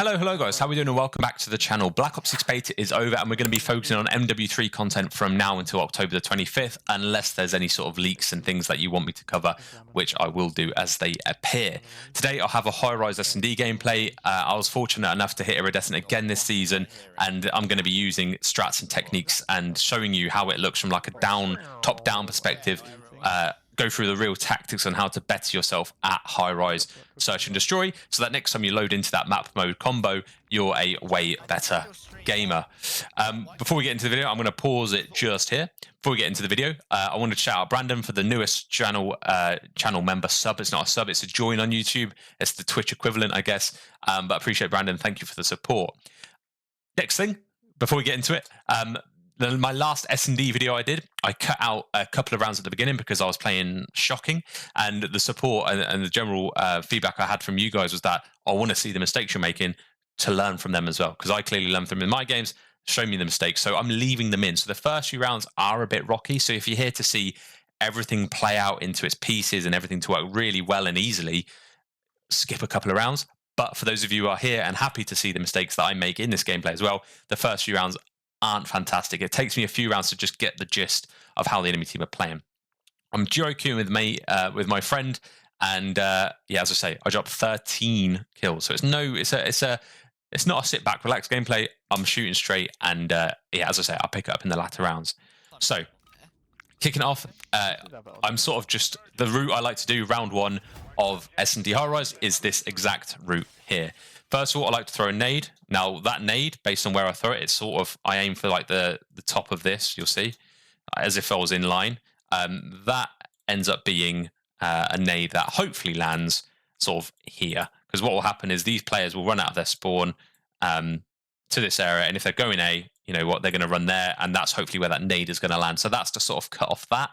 Hello guys, how are we doing and welcome back to the channel. Black Ops 6 beta is over and we're going to be focusing on MW3 content from now until October the 25th, unless there's any sort of leaks and things that you want me to cover, which I will do as they appear. Today I'll have a Highrise S&D gameplay. I was fortunate enough to hit Iridescent again this season, and I'm going to be using strats and techniques and showing you how it looks from like a top-down perspective. Go through the real tactics on how to better yourself at Highrise Search and Destroy, so that next time you load into that map mode combo, you're a way better gamer. Before we get into the video, I'm going to pause it just here. Before we get into the video, I want to shout out Brandon for the newest channel member sub. It's not a sub, it's a join on YouTube. It's the Twitch equivalent, I guess. But I appreciate Brandon. Thank you for the support. Next thing, before we get into it, my last S&D video I did, I cut out a couple of rounds at the beginning because I was playing shocking, and the support and the general feedback I had from you guys was that I want to see the mistakes you're making to learn from them as well, because I clearly learned from them in my games. Show me the mistakes, so I'm leaving them in. So the first few rounds are a bit rocky, so if you're here to see everything play out into its pieces and everything to work really well and easily, skip a couple of rounds. But for those of you who are here and happy to see the mistakes that I make in this gameplay as well, the first few rounds aren't fantastic. It takes me a few rounds to just get the gist of how the enemy team are playing. I'm duo queuing with my friend, and yeah, as I say, I dropped 13 kills. So it's not a sit back, relax gameplay. I'm shooting straight, and yeah, as I say, I'll pick it up in the latter rounds. So kicking it off, I'm sort of just the route I like to do. Round one of S&D Highrise is this exact route here. First of all, I like to throw a nade. Now, that nade, based on where I throw it, it's sort of, I aim for like the top of this, you'll see, as if I was in line. That ends up being a nade that hopefully lands sort of here. Because what will happen is these players will run out of their spawn to this area, and if they're going A, you know what, they're going to run there, and that's hopefully where that nade is going to land. So that's to sort of cut off that.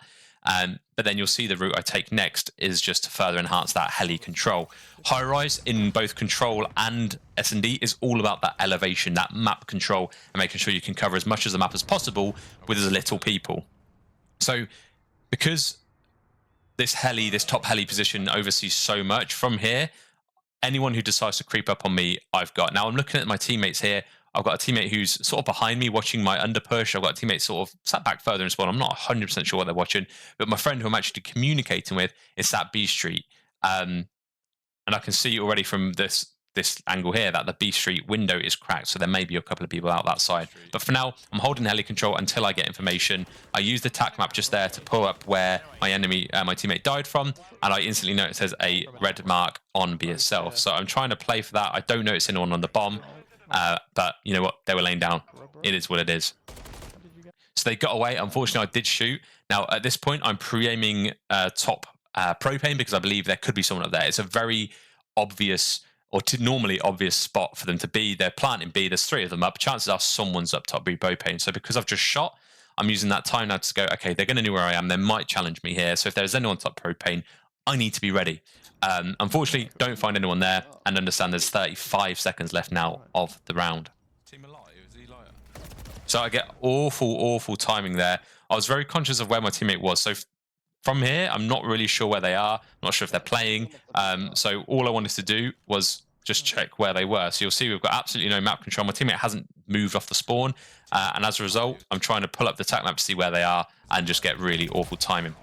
But then you'll see the route I take next is just to further enhance that heli control. Highrise in both control and S&D is all about that elevation, that map control, and making sure you can cover as much of the map as possible with as little people. So because this top heli position oversees so much from here, anyone who decides to creep up on me, I've got. Now I'm looking at my teammates here. I've got a teammate who's sort of behind me watching my underpush. I've got a teammate sort of sat back further in spawn. I'm not 100% sure what they're watching, but my friend who I'm actually communicating with is sat B Street. And I can see already from this angle here that the B Street window is cracked, so there may be a couple of people out that side. But for now, I'm holding heli control until I get information. I use the tac map just there to pull up where my teammate died from, and I instantly know it says a red mark on B itself. So I'm trying to play for that. I don't notice anyone on the bomb. But you know what? They were laying down. It is what it is. So they got away. Unfortunately, I did shoot. Now, at this point, I'm pre-aiming top propane because I believe there could be someone up there. It's a very obvious, or normally obvious spot for them to be. They're planting B. There's three of them up. Chances are someone's up top B propane. So because I've just shot, I'm using that time now to go, okay, they're going to know where I am. They might challenge me here. So if there's anyone top propane, I need to be ready. Unfortunately, don't find anyone there, and understand there's 35 seconds left now of the round. So I get awful timing there. I was very conscious of where my teammate was. So from here, I'm not really sure where they are. I'm not sure if they're playing. So all I wanted to do was just check where they were. So you'll see we've got absolutely no map control. My teammate hasn't moved off the spawn. And as a result, I'm trying to pull up the tac map to see where they are and just get really awful timing.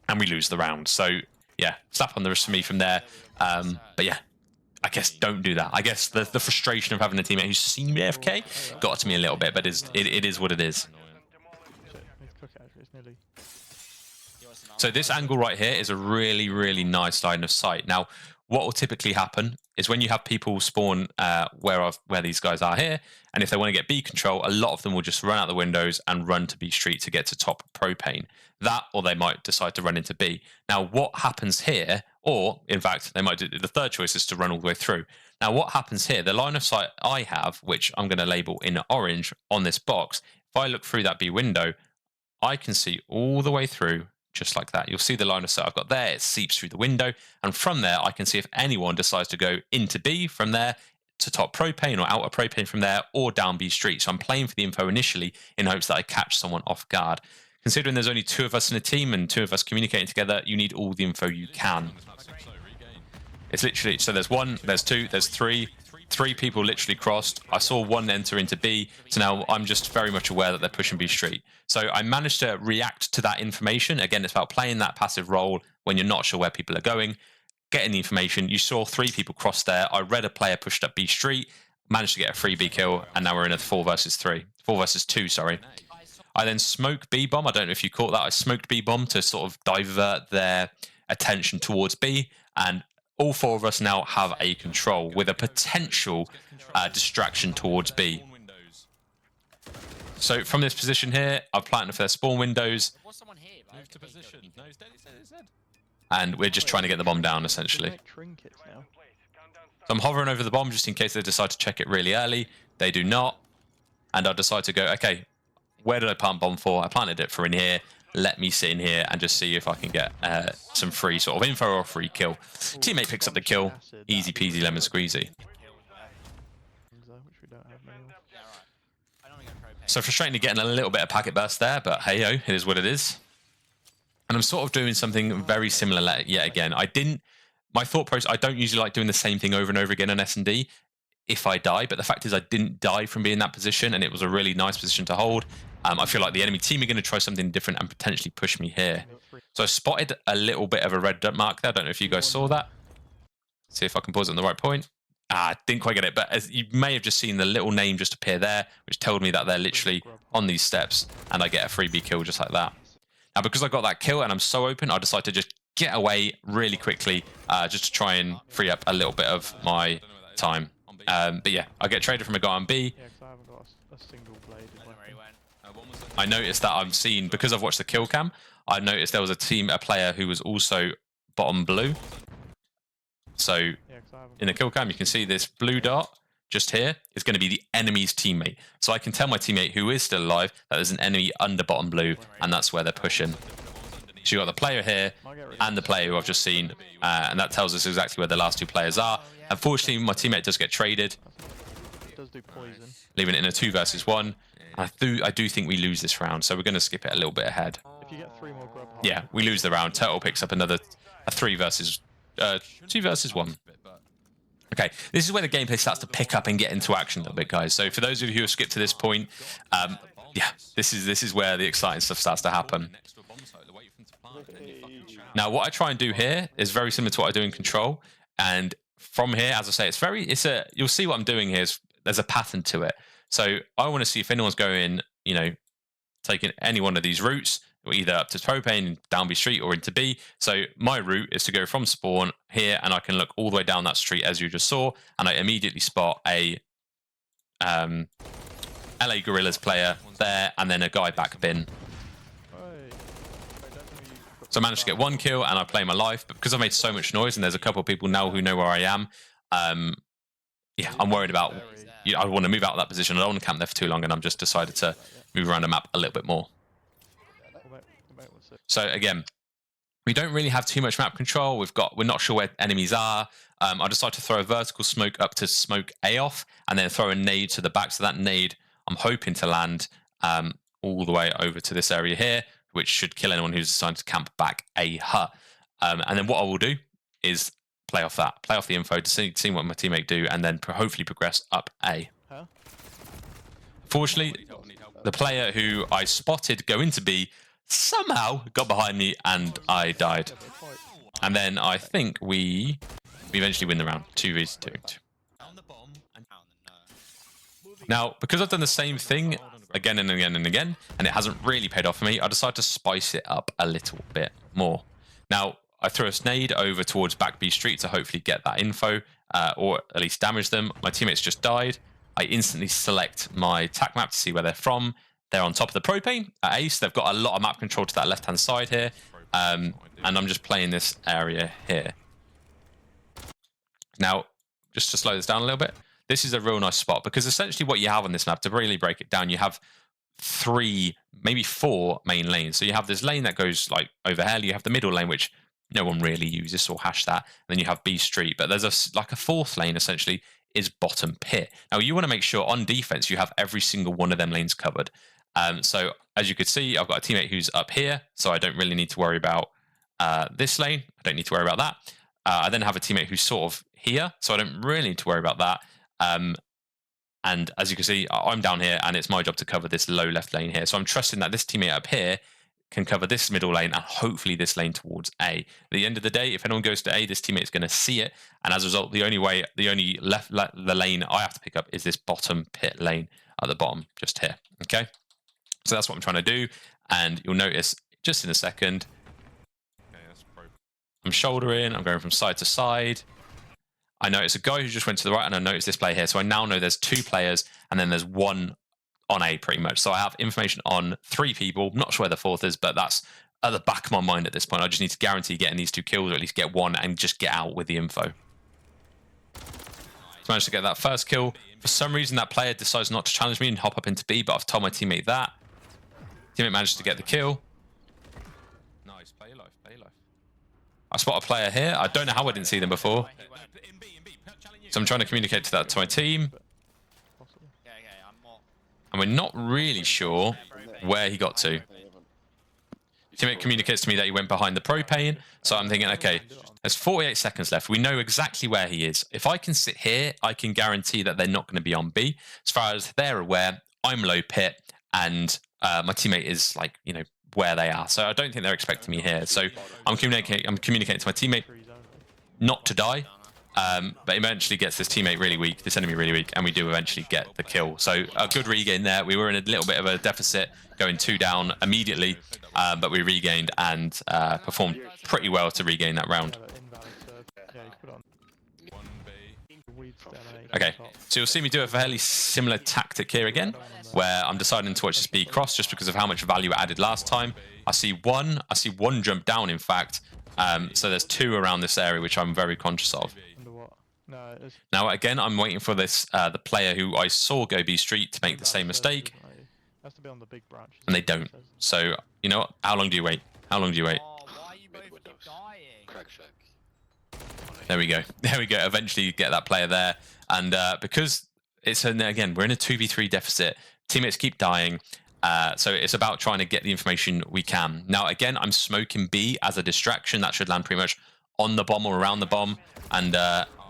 And we lose the round. So yeah, slap on the wrist for me from there. But yeah, I guess don't do that. I guess the frustration of having a teammate who's seen me AFK got to me a little bit, but it is what it is. So this angle right here is a really nice line of sight. Now, what will typically happen is when you have people spawn where these guys are here, and if they want to get B control, a lot of them will just run out the windows and run to B Street to get to top propane. That, or they might decide to run into B. Now, what happens here, or in fact, they might do the third choice is to run all the way through. Now, what happens here, the line of sight I have, which I'm going to label in orange on this box, if I look through that B window, I can see all the way through just like that. You'll see the line of sight I've got there. It seeps through the window. And from there, I can see if anyone decides to go into B from there to top propane, or out of propane from there, or down B Street. So I'm playing for the info initially in hopes that I catch someone off guard. Considering there's only 2 of us in a team and 2 of us communicating together, you need all the info you can. It's literally, so there's 1, there's 2, there's 3. 3 people literally crossed. I saw 1 enter into B, so now I'm just very much aware that they're pushing B Street. So I managed to react to that information. Again, it's about playing that passive role when you're not sure where people are going, getting the information. You saw 3 people cross there. I read a player pushed up B Street, managed to get a free B kill, and now we're in a 4 versus 2, sorry. I then smoke B bomb. I don't know if you caught that. I smoked B bomb to sort of divert their attention towards B, and all 4 of us now have a control with a potential distraction towards B. So from this position here, I've planted for their spawn windows. And we're just trying to get the bomb down, essentially. So I'm hovering over the bomb just in case they decide to check it really early. They do not. And I decide to go, okay, where did I plant bomb for? I planted it for in here. Let me sit in here and just see if I can get some free sort of info or a free kill. Teammate picks up the kill. Easy peasy lemon squeezy. So frustratingly getting a little bit of packet burst there, but hey ho, it is what it is. And I'm sort of doing something very similar yet again. My thought process, I don't usually like doing the same thing over and over again on S&D if I die, but the fact is I didn't die from being in that position, and it was a really nice position to hold. I feel like the enemy team are going to try something different and potentially push me here. So I spotted a little bit of a red mark there. I don't know if you guys saw that. See if I can pause it on the right point. Didn't quite get it, but as you may have just seen the little name just appear there, which told me that they're literally on these steps, and I get a freebie kill just like that. Now, because I got that kill and I'm so open, I decided to just get away really quickly, just to try and free up a little bit of my time. But yeah, I get traded from a guy on B. I noticed that I'm seen, because I've watched the kill cam, I noticed there was a player who was also bottom blue. So in the kill cam, you can see this blue dot just here is going to be the enemy's teammate. So I can tell my teammate who is still alive that there's an enemy under bottom blue, and that's where they're pushing. So you got the player here and the player who I've just seen, and that tells us exactly where the last 2 players are. Unfortunately, my teammate does get traded, leaving it in a 2 versus 1. I do think we lose this round, so we're going to skip it a little bit ahead. Yeah, we lose the round. Turtle picks up a 2 versus 1. Okay, this is where the gameplay starts to pick up and get into action a little bit, guys. So for those of you who have skipped to this point, yeah, this is where the exciting stuff starts to happen. Now, what I try and do here is very similar to what I do in Control, and from here, as I say, you'll see what I'm doing here is there's a pattern to it. So I want to see if anyone's going, taking any one of these routes, either up to propane, down B Street, or into B. So my route is to go from spawn here, and I can look all the way down that street as you just saw, and I immediately spot a LA Gorillas player there, and then a guy back bin. So I managed to get 1 kill, and I play my life, but because I've made so much noise, and there's a couple of people now who know where I am, yeah, I'm worried about. I want to move out of that position. I don't want to camp there for too long, and I'm just decided to move around the map a little bit more. So again, we don't really have too much map control. We're not sure where enemies are. I decided to throw a vertical smoke up to smoke A off, and then throw a nade to the back. So that nade, I'm hoping to land all the way over to this area here, which should kill anyone who's decided to camp back A hut. And then what I will do is play off the info to see what my teammate do, and then hopefully progress up A. Fortunately, the player who I spotted go into B somehow got behind me, and I died. And then I think we eventually win the round, 2v2. Now, because I've done the same thing again and again and again, and it hasn't really paid off for me, I decided to spice it up a little bit more. Now, I threw a nade over towards back B Street to hopefully get that info, or at least damage them. My teammates just died. I instantly select my tac map to see where they're from. They're on top of the propane at Ace. They've got a lot of map control to that left-hand side here, and I'm just playing this area here. Now, just to slow this down a little bit, this is a real nice spot, because essentially what you have on this map, to really break it down, you have 3, maybe 4 main lanes. So you have this lane that goes like over here. You have the middle lane, which no one really uses, so we'll hash that. And then you have B Street, but there's like a 4th lane essentially is bottom pit. Now you want to make sure on defense you have every single one of them lanes covered. So as you could see, I've got a teammate who's up here, so I don't really need to worry about this lane. I don't need to worry about that. I then have a teammate who's sort of here, so I don't really need to worry about that. And as you can see, I'm down here, and it's my job to cover this low left lane here. So I'm trusting that this teammate up here can cover this middle lane and hopefully this lane towards A. At the end of the day, if anyone goes to A, this teammate's going to see it, and as a result, the only the lane I have to pick up is this bottom pit lane at the bottom, just here. Okay, so that's what I'm trying to do, and you'll notice just in a second, I'm shouldering, I'm going from side to side. I notice a guy who just went to the right, and I noticed this player here. So I now know there's 2 players, and then there's 1 on A pretty much. So I have information on 3 people. I'm not sure where the 4th is, but that's at the back of my mind at this point. I just need to guarantee getting these 2 kills, or at least get 1, and just get out with the info. So I managed to get that first kill. For some reason, that player decides not to challenge me and hop up into B, but I've told my teammate that. Teammate managed to get the kill. Nice, play your life, play your life. I spot a player here. I don't know how I didn't see them before. So I'm trying to communicate to my team. And we're not really sure where he got to. Teammate communicates to me that he went behind the propane. So I'm thinking, okay, there's 48 seconds left. We know exactly where he is. If I can sit here, I can guarantee that they're not going to be on B. As far as they're aware, I'm low pit, and my teammate is like, you know, where they are. So I don't think they're expecting me here. So I'm communicating to my teammate not to die. But eventually gets this teammate really weak, this enemy really weak, and we do eventually get the kill. So a good regain there. We were in a little bit of a deficit, going 2 down immediately, but we regained and performed pretty well to regain that round. Okay, so you'll see me do a fairly similar tactic here again, where I'm deciding to watch this B cross just because of how much value it added last time. I see one jump down, in fact. So there's 2 around this area, which I'm very conscious of. Now, again, I'm waiting for this the player who I saw go B Street to make the same mistake. And they don't. So, you know what? How long do you wait? How long do you wait? There we go. There we go. Eventually you get that player there. And because it's, again, we're in a 2v3 deficit, teammates keep dying. So it's about trying to get the information we can. Now, again, I'm smoking B as a distraction. That should land pretty much on the bomb or around the bomb. And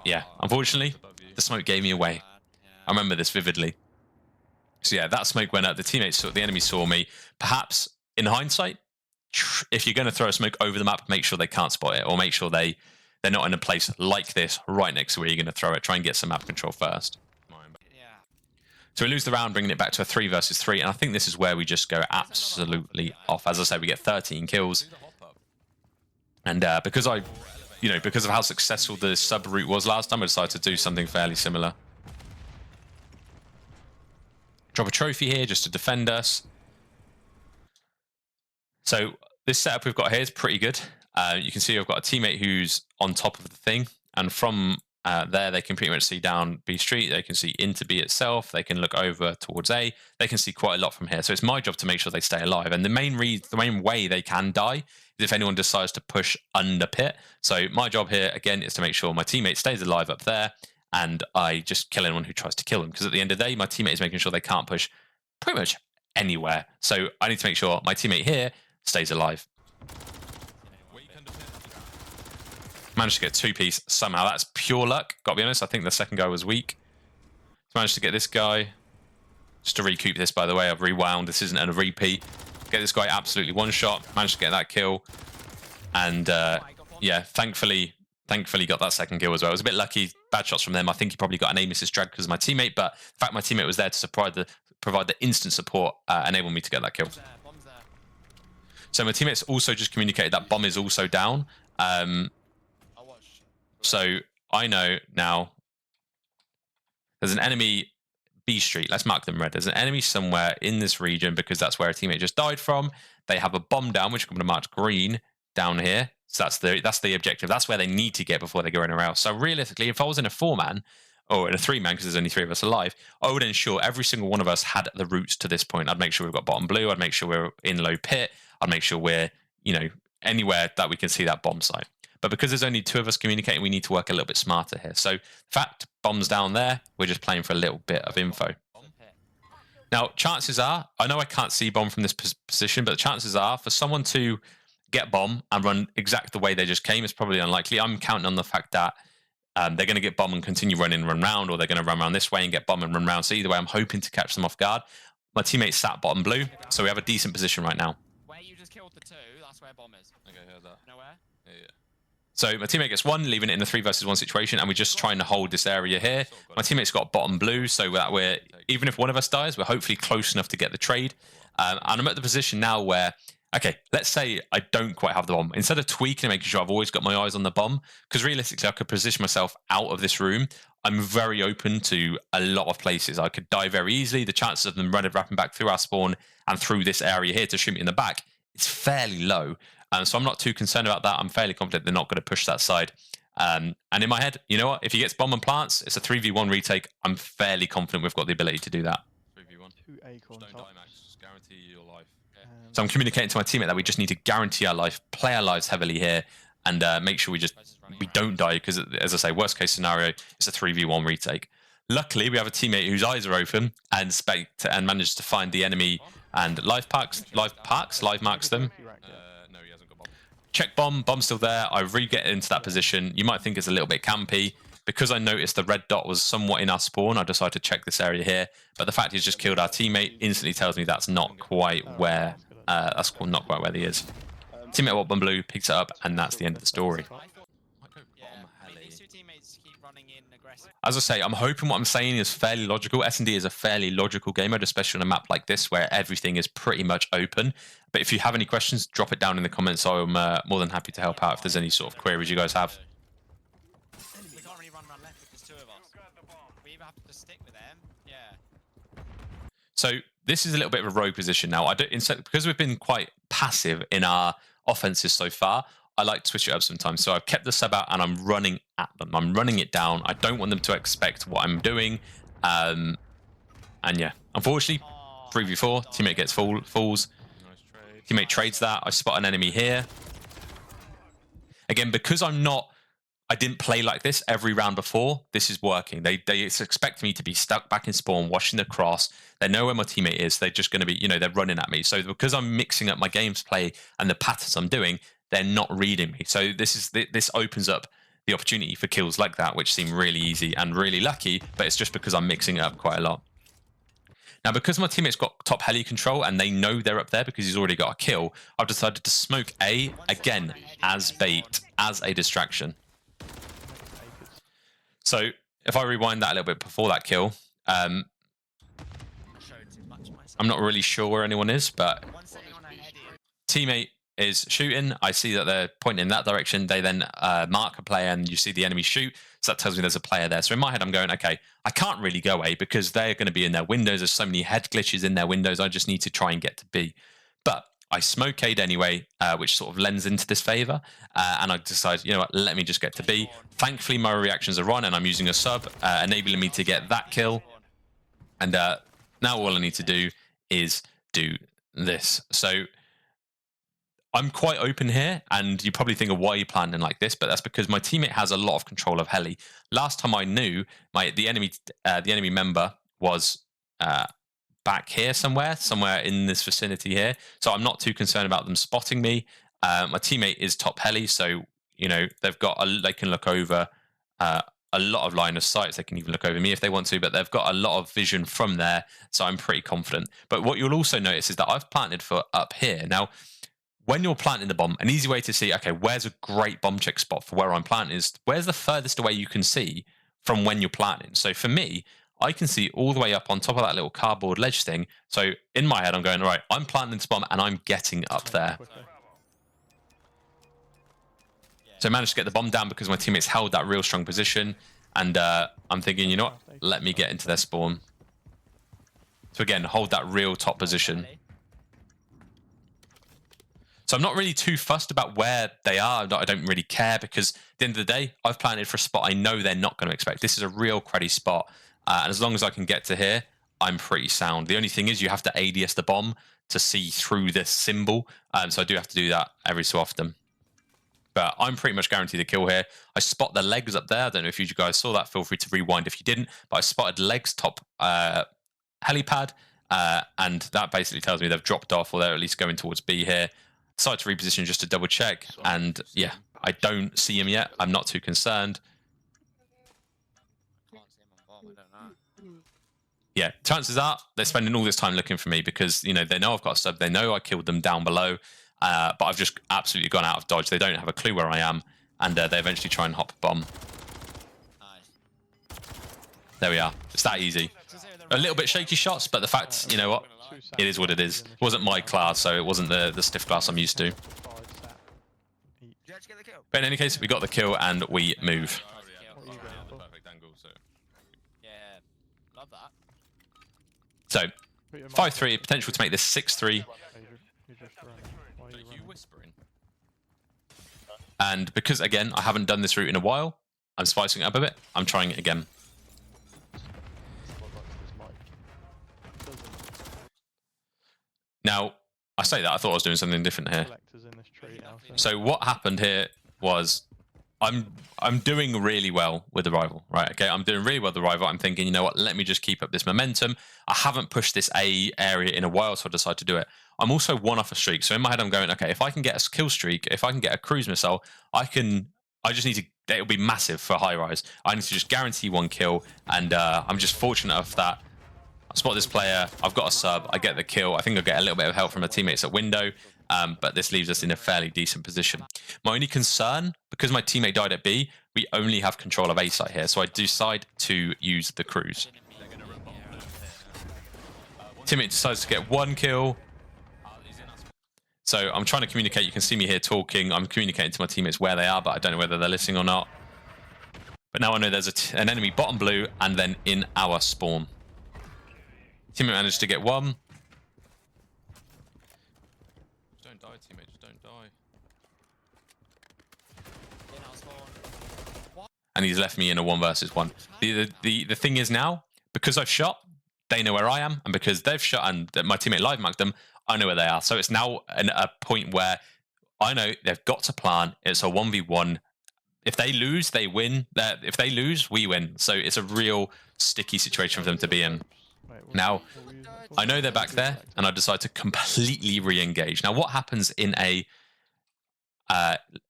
yeah, unfortunately, the smoke gave me away. I remember this vividly. So yeah, that smoke went up. The enemy saw me. Perhaps in hindsight, if you're going to throw a smoke over the map, make sure they can't spot it, or make sure they're not in a place like this right next to where you're going to throw it. Try and get some map control first. So we lose the round, bringing it back to a 3 versus 3, and I think this is where we just go absolutely off. As I said, we get 13 kills, and because of how successful the sub route was last time, I decided to do something fairly similar. Drop a trophy here just to defend us. So this setup we've got here is pretty good. You can see I've got a teammate who's on top of the thing, and from there they can pretty much see down B Street, they can see into B itself, they can look over towards A, they can see quite a lot from here. So it's my job to make sure they stay alive, and the main way they can die is if anyone decides to push under pit. So my job here again is to make sure my teammate stays alive up there, and I just kill anyone who tries to kill them, because at the end of the day my teammate is making sure they can't push pretty much anywhere. So I need to make sure my teammate here stays alive. Managed to get 2-piece somehow. That's pure luck, gotta be honest. I think the second guy was weak. Managed to get this guy. Just to recoup this, by the way, I've rewound. This isn't a repeat. Get this guy absolutely one shot. Managed to get that kill. And yeah, thankfully got that second kill as well. It was a bit lucky. Bad shots from them. I think he probably got an aim assist drag because of my teammate, but the fact my teammate was there to provide the instant support enabled me to get that kill. So my teammates also just communicated that bomb is also down. So I know now there's an enemy B Street. Let's mark them red. There's an enemy somewhere in this region because that's where a teammate just died from. They have a bomb down, which I'm going to mark green down here. So that's the objective. That's where they need to get before they go anywhere else. So realistically, if I was in a 4-man or in a 3-man, because there's only 3 of us alive, I would ensure every single one of us had the routes to this point. I'd make sure we've got bottom blue. I'd make sure we're in low pit. I'd make sure we're, you know, anywhere that we can see that bomb site. But because there's only 2 of us communicating, we need to work a little bit smarter here. So, fact, bomb's down there. We're just playing for a little bit of info. Now, chances are, I know I can't see bomb from this position, but the chances are for someone to get bomb and run exactly the way they just came is probably unlikely. I'm counting on the fact that they're going to get bomb and continue running and run round, or they're going to run around this way and get bomb and run round. So either way, I'm hoping to catch them off guard. My teammate sat bottom blue, so we have a decent position right now. Where you just killed the 2, that's where bomb is. Okay, heard that. Nowhere? Yeah. So my teammate gets 1, leaving it in a 3 versus 1 situation, and we're just trying to hold this area here. My teammate's got bottom blue, so that we're, even if one of us dies, we're hopefully close enough to get the trade. And I'm at the position now where, okay, let's say I don't quite have the bomb. Instead of tweaking and making sure I've always got my eyes on the bomb, because realistically I could position myself out of this room, I'm very open to a lot of places. I could die very easily. The chances of them wrapping back through our spawn and through this area here to shoot me in the back, it's fairly low. So I'm not too concerned about that. I'm fairly confident they're not going to push that side. And in my head, you know what? If he gets bomb and plants, it's a 3v1 retake. I'm fairly confident we've got the ability to do that. 3v1. 2 acorn Don't top. die, Max. Just guarantee your life. So I'm communicating to my teammate that we just need to guarantee our life, play our lives heavily here, and make sure we don't die. Because, as I say, worst case scenario, it's a 3v1 retake. Luckily, we have a teammate whose eyes are open and managed to find the enemy and live marks them. No, he hasn't got bomb. Check bomb, bomb's still there. I re-get into that position. You might think it's a little bit campy. Because I noticed the red dot was somewhat in our spawn, I decided to check this area here. But the fact he's just killed our teammate instantly tells me that's not quite where he is. Teammate bottom blue picks it up, and that's the end of the story. As I say, I'm hoping what I'm saying is fairly logical. S&D is a fairly logical game mode, especially on a map like this where everything is pretty much open. But if you have any questions, drop it down in the comments. I'm more than happy to help out if there's any sort of queries you guys have. We can't really run around left if there's 2 of us. We either have to stick with them. Yeah. So this is a little bit of a rogue position now. Because we've been quite passive in our offenses so far, I like to switch it up sometimes. So I've kept the sub out and I'm running at them. I'm running it down. I don't want them to expect what I'm doing. And yeah, unfortunately, 3v4, teammate gets falls. Teammate trades that. I spot an enemy here. Again, because I didn't play like this every round before, this is working. They expect me to be stuck back in spawn, watching the cross. They know where my teammate is. They're just going to be, they're running at me. So because I'm mixing up my gameplay and the patterns I'm doing, they're not reading me. So this opens up the opportunity for kills like that, which seem really easy and really lucky, but it's just because I'm mixing it up quite a lot. Now, because my teammate's got top heli control and they know they're up there because he's already got a kill, I've decided to smoke A, again, as bait, as a distraction. So if I rewind that a little bit before that kill, I'm not really sure where anyone is, but teammate is shooting. I see that they're pointing in that direction. They then mark a player and you see the enemy shoot. So that tells me there's a player there. So in my head, I'm going, okay, I can't really go A because they're going to be in their windows. There's so many head glitches in their windows. I just need to try and get to B. But I smoke A'd anyway, which sort of lends into this favor. And I decide, you know what, let me just get to B. Thankfully, my reactions are on and I'm using a sub, enabling me to get that kill. And now all I need to do is do this. So I'm quite open here, and you probably think of why you're planning like this, but that's because my teammate has a lot of control of heli. Last time I knew, the enemy member was back here somewhere in this vicinity here, so I'm not too concerned about them spotting me. My teammate is top heli, so they've got they can look over a lot of line of sight. They can even look over me if they want to, but they've got a lot of vision from there, so I'm pretty confident. But what you'll also notice is that I've planted for up here now. When you're planting the bomb, an easy way to see, okay, where's a great bomb check spot for where I'm planting is where's the furthest away you can see from when you're planting. So for me, I can see all the way up on top of that little cardboard ledge thing. So in my head, I'm going, all right, I'm planting this bomb and I'm getting up there. So I managed to get the bomb down because my teammates held that real strong position. And I'm thinking, you know what, let me get into their spawn. So again, hold that real top position. So I'm not really too fussed about where they are. I don't really care because at the end of the day, I've planted for a spot I know they're not going to expect. This is a real cruddy spot. And as long as I can get to here, I'm pretty sound. The only thing is you have to ADS the bomb to see through this symbol. So I do have to do that every so often. But I'm pretty much guaranteed a kill here. I spot the legs up there. I don't know if you guys saw that. Feel free to rewind if you didn't. But I spotted legs top helipad. And that basically tells me they've dropped off or they're at least going towards B here. Decided to reposition just to double check, and yeah, I don't see him yet. I'm not too concerned. yeah, chances are they're spending all this time looking for me because, you know, they know I've got a sub. They know I killed them down below, but I've just absolutely gone out of dodge. They don't have a clue where I am, and they eventually try and hop bomb. Nice. There we are. It's that easy. A little bit shaky shots, but the fact, you know what, it is what it is. It wasn't my class, so it wasn't the stiff class I'm used to. But in any case, we got the kill and we move. Yeah, love that. So 5-3, potential to make this 6-3. Are You whispering? And because, again, I haven't done this route in a while, I'm spicing it up a bit. I'm trying it again. Now, I say that, I thought I was doing something different here. So what happened here was I'm doing really well with the rival, right? Okay, I'm doing really well with the rival. I'm thinking, you know what, let me just keep up this momentum. I haven't pushed this A area in a while, so I decided to do it. I'm also one off a streak. So in my head, I'm going, okay, if I can get a kill streak, if I can get a cruise missile, I just need to, it'll be massive for Highrise. I need to just guarantee one kill, and I'm just fortunate enough that I spot this player, I've got a sub, I get the kill. I think I'll get a little bit of help from my teammates at window, but this leaves us in a fairly decent position. My only concern, because my teammate died at B, we only have control of A site here, so I decide to use the cruise. Teammate decides to get one kill. So I'm trying to communicate. You can see me here talking. I'm communicating to my teammates where they are, but I don't know whether they're listening or not. But now I know there's an enemy bottom blue and then in our spawn. Teammate managed to get one. Just don't die, teammate. Just don't die. And he's left me in a 1 versus 1. The thing is now, because I've shot, they know where I am, and because they've shot and my teammate live marked them, I know where they are. So it's now a point where I know they've got to plan. It's a 1v1. If they lose, they win. If they lose, we win. So it's a real sticky situation for them to be in. Now, I know they're back there, and I decide to completely re-engage. Now, what happens in a...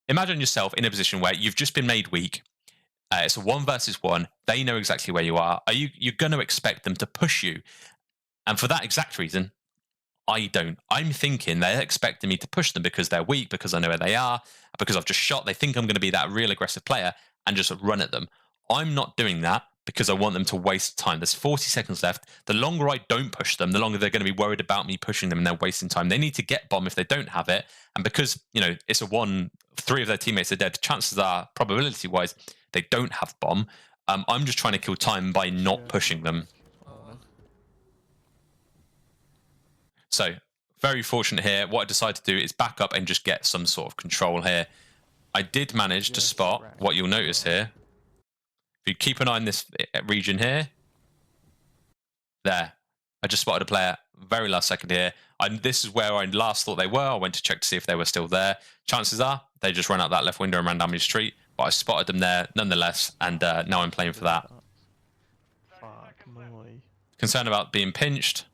imagine yourself in a position where you've just been made weak. It's a 1 versus 1. They know exactly where you are. You're going to expect them to push you. And for that exact reason, I don't. I'm thinking they're expecting me to push them because they're weak, because I know where they are, because I've just shot. They think I'm going to be that real aggressive player and just run at them. I'm not doing that because I want them to waste time. There's 40 seconds left. The longer I don't push them, the longer they're going to be worried about me pushing them and they're wasting time. They need to get bomb if they don't have it. And because, you know, it's a 1, 3 of their teammates are dead, chances are, probability-wise, they don't have bomb. I'm just trying to kill time by not pushing them. So, very fortunate here. What I decided to do is back up and just get some sort of control here. I did manage to spot what you'll notice here. If you keep an eye on this region here, there. I just spotted a player very last second here. This is where I last thought they were. I went to check to see if they were still there. Chances are they just ran out that left window and ran down my street. But I spotted them there nonetheless, and now I'm playing for that. Concerned about being pinched.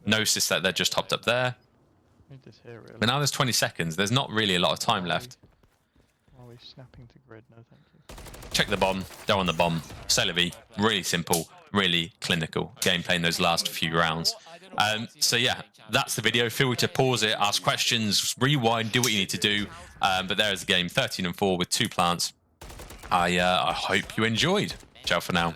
Notice that they're just hopped up there. But now there's 20 seconds. There's not really a lot of time left. Are we snapping to grid? No, thank you. Check the bomb. They're on the bomb. Celebi. Really simple. Really clinical gameplay in those last few rounds. So yeah, that's the video. Feel free to pause it, ask questions, rewind, do what you need to do. But there is the game, 13-4 with 2 plants. I hope you enjoyed. Ciao for now.